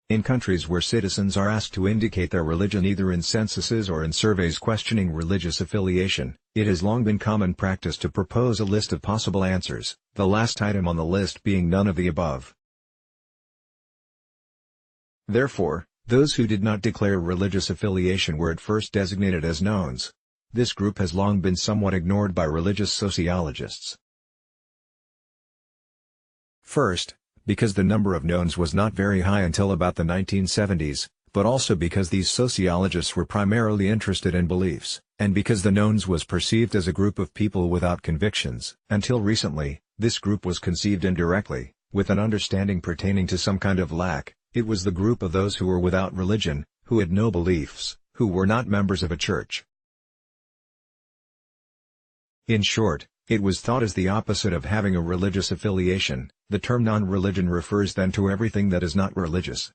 In countries where citizens are asked to indicate their religion either in censuses or in surveys questioning religious affiliation, it has long been common practice to propose a list of possible answers, the last item on the list being none of the above. Therefore, those who did not declare religious affiliation were at first designated as nones. This group has long been somewhat ignored by religious sociologists. First, because the number of nones was not very high until about the 1970s, but also because these sociologists were primarily interested in beliefs, and because the nones was perceived as a group of people without convictions. Until recently, this group was conceived indirectly, with an understanding pertaining to some kind of lack. It was the group of those who were without religion, who had no beliefs, who were not members of a church. In short, it was thought as the opposite of having a religious affiliation. The term non-religion refers then to everything that is not religious.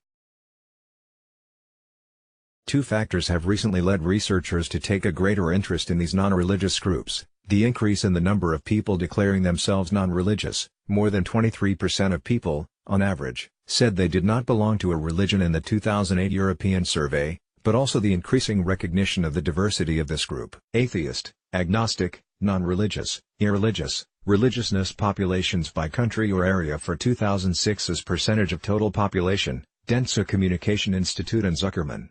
Two factors have recently led researchers to take a greater interest in these non-religious groups: the increase in the number of people declaring themselves non-religious. More than 23% of people, on average, said they did not belong to a religion in the 2008 European survey, but also the increasing recognition of the diversity of this group. Atheist, agnostic, non-religious, irreligious, religiousness populations by country or area for 2006 as percentage of total population, Densa Communication Institute and Zuckerman.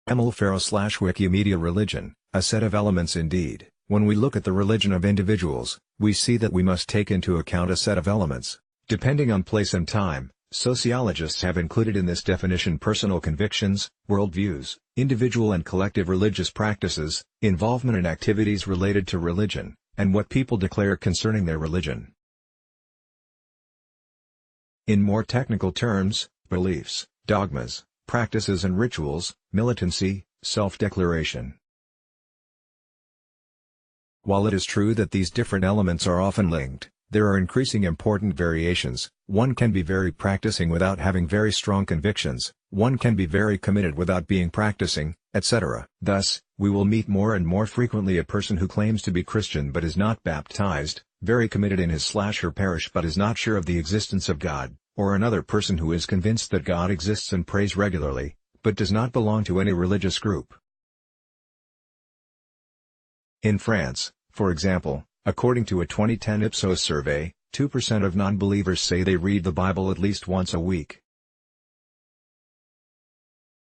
Emil Farrow / Wikimedia Religion, a set of elements indeed. When we look at the religion of individuals, we see that we must take into account a set of elements. Depending on place and time, sociologists have included in this definition personal convictions, worldviews, individual and collective religious practices, involvement in activities related to religion, and what people declare concerning their religion. In more technical terms, beliefs, dogmas, practices and rituals, militancy, self-declaration. While it is true that these different elements are often linked, there are increasing important variations. One can be very practicing without having very strong convictions, one can be very committed without being practicing, etc. Thus, we will meet more and more frequently a person who claims to be Christian but is not baptized, very committed in his/her parish but is not sure of the existence of God, or another person who is convinced that God exists and prays regularly, but does not belong to any religious group. In France, for example, according to a 2010 Ipsos survey, 2% of non-believers say they read the Bible at least once a week.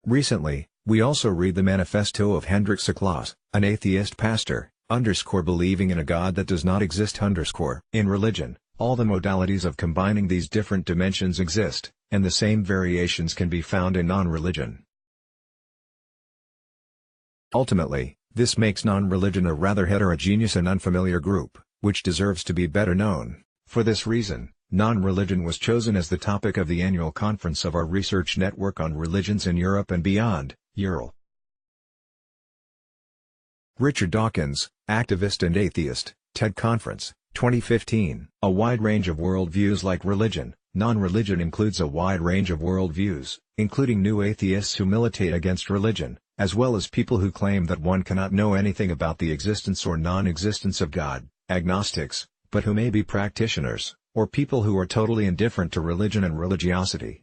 Recently, we also read the manifesto of Hendrik Siklas, an atheist pastor, believing in a God that does not exist. In religion, all the modalities of combining these different dimensions exist, and the same variations can be found in non-religion. Ultimately, this makes non-religion a rather heterogeneous and unfamiliar group, which deserves to be better known. For this reason, non-religion was chosen as the topic of the annual conference of our research network on religions in Europe and beyond, EURL. Richard Dawkins, activist and atheist, TED Conference, 2015. A wide range of worldviews like religion. Non-religion includes a wide range of worldviews, including new atheists who militate against religion, as well as people who claim that one cannot know anything about the existence or non-existence of God, agnostics, but who may be practitioners, or people who are totally indifferent to religion and religiosity.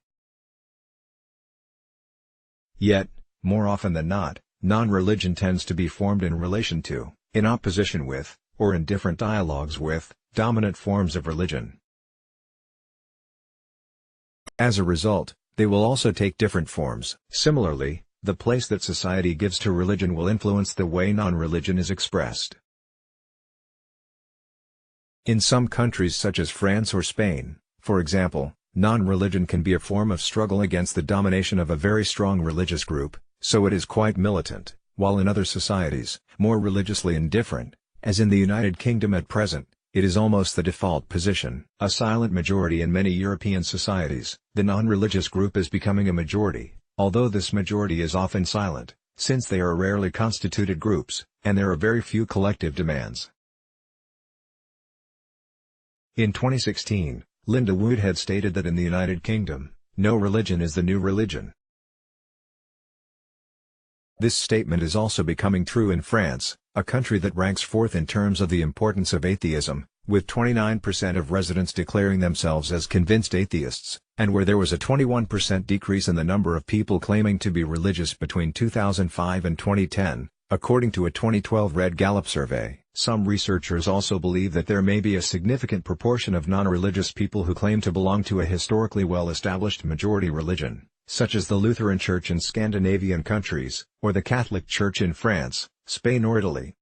Yet, more often than not, non-religion tends to be formed in relation to, in opposition with, or in different dialogues with, dominant forms of religion. As a result, they will also take different forms. Similarly, the place that society gives to religion will influence the way non-religion is expressed. In some countries such as France or Spain, for example, non-religion can be a form of struggle against the domination of a very strong religious group, so it is quite militant, while in other societies, more religiously indifferent, as in the United Kingdom at present, it is almost the default position. A silent majority in many European societies, the non-religious group is becoming a majority, although this majority is often silent, since they are rarely constituted groups, and there are very few collective demands. In 2016, Linda Woodhead stated that in the United Kingdom, no religion is the new religion. This statement is also becoming true in France, a country that ranks fourth in terms of the importance of atheism, with 29% of residents declaring themselves as convinced atheists, and where there was a 21% decrease in the number of people claiming to be religious between 2005 and 2010, according to a 2012 Red Gallup survey. Some researchers also believe that there may be a significant proportion of non-religious people who claim to belong to a historically well-established majority religion, such as the Lutheran Church in Scandinavian countries, or the Catholic Church in France, Spain or Italy.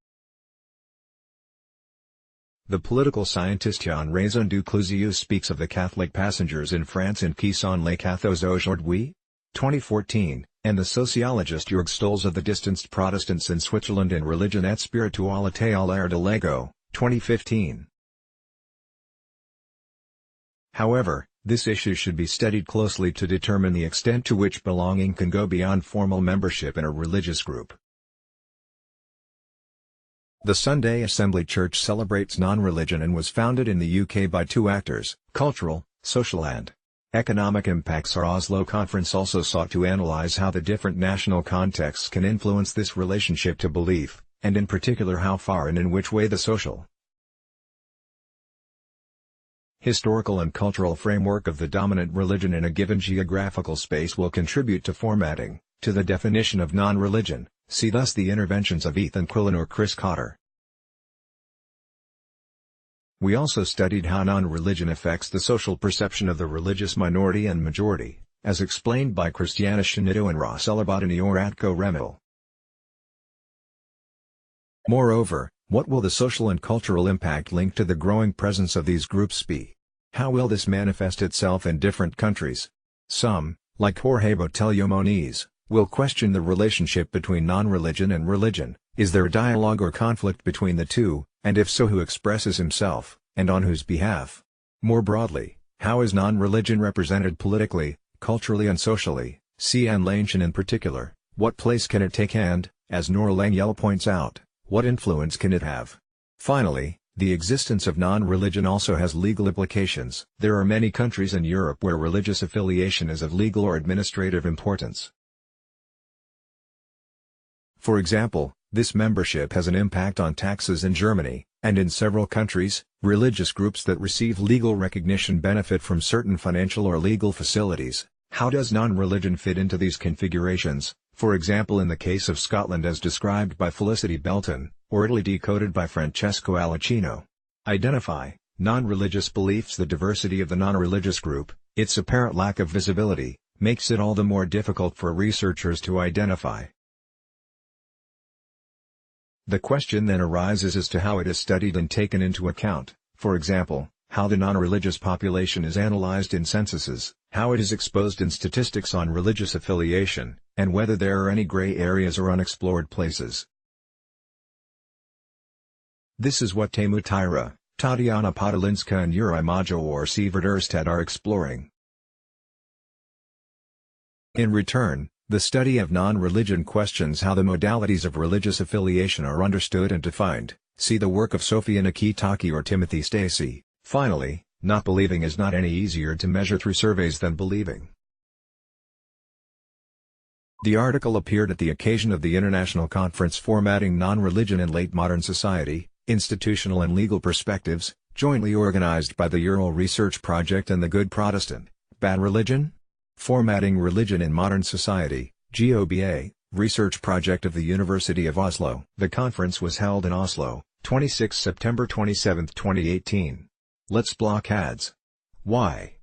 The political scientist Jean Raison du Clousius speaks of the Catholic passengers in France in Qui sont les cathos aujourd'hui? 2014, and the sociologist Jörg Stolz of the distanced Protestants in Switzerland in Religion et Spiritualité à l'ère de Lego, 2015. However, this issue should be studied closely to determine the extent to which belonging can go beyond formal membership in a religious group. The Sunday Assembly Church celebrates non-religion and was founded in the UK by two actors: cultural, social and economic impacts. Our Oslo conference also sought to analyze how the different national contexts can influence this relationship to belief, and in particular how far and in which way the social, historical and cultural framework of the dominant religion in a given geographical space will contribute to formatting, to the definition of non-religion. See thus the interventions of Ethan Quillen or Chris Cotter. We also studied how non-religion affects the social perception of the religious minority and majority, as explained by Christiana Shinito and Ross Elabadani or Atko Remel. Moreover, what will the social and cultural impact linked to the growing presence of these groups be? How will this manifest itself in different countries? Some, like Jorge Botello Moniz, will question the relationship between non-religion and religion. Is there a dialogue or conflict between the two, and if so, who expresses himself, and on whose behalf? More broadly, how is non-religion represented politically, culturally and socially? See Anne Langshan in particular, what place can it take and, as Nora Langiel points out, what influence can it have? Finally, the existence of non-religion also has legal implications. There are many countries in Europe where religious affiliation is of legal or administrative importance. For example, this membership has an impact on taxes in Germany, and in several countries, religious groups that receive legal recognition benefit from certain financial or legal facilities. How does non-religion fit into these configurations, for example in the case of Scotland as described by Felicity Belton, or Italy decoded by Francesco Alacino? Identify non-religious beliefs. The diversity of the non-religious group, its apparent lack of visibility, makes it all the more difficult for researchers to identify. The question then arises as to how it is studied and taken into account, for example, how the non-religious population is analyzed in censuses, how it is exposed in statistics on religious affiliation, and whether there are any gray areas or unexplored places. This is what Teemu Taira, Tatiana Podolinska and Juri Majo or Sivert Ersted are exploring. In return, the study of non-religion questions how the modalities of religious affiliation are understood and defined. See the work of Sophia Nikitaki or Timothy Stacy. Finally, not believing is not any easier to measure through surveys than believing. The article appeared at the occasion of the International Conference Formatting Non-Religion in Late Modern Society, Institutional and Legal Perspectives, jointly organized by the Ural Research Project and the Good Protestant, Bad Religion? Formatting Religion in Modern Society, GOBA, research project of the University of Oslo. The conference was held in Oslo, 26 September 27, 2018. Let's block ads. Why?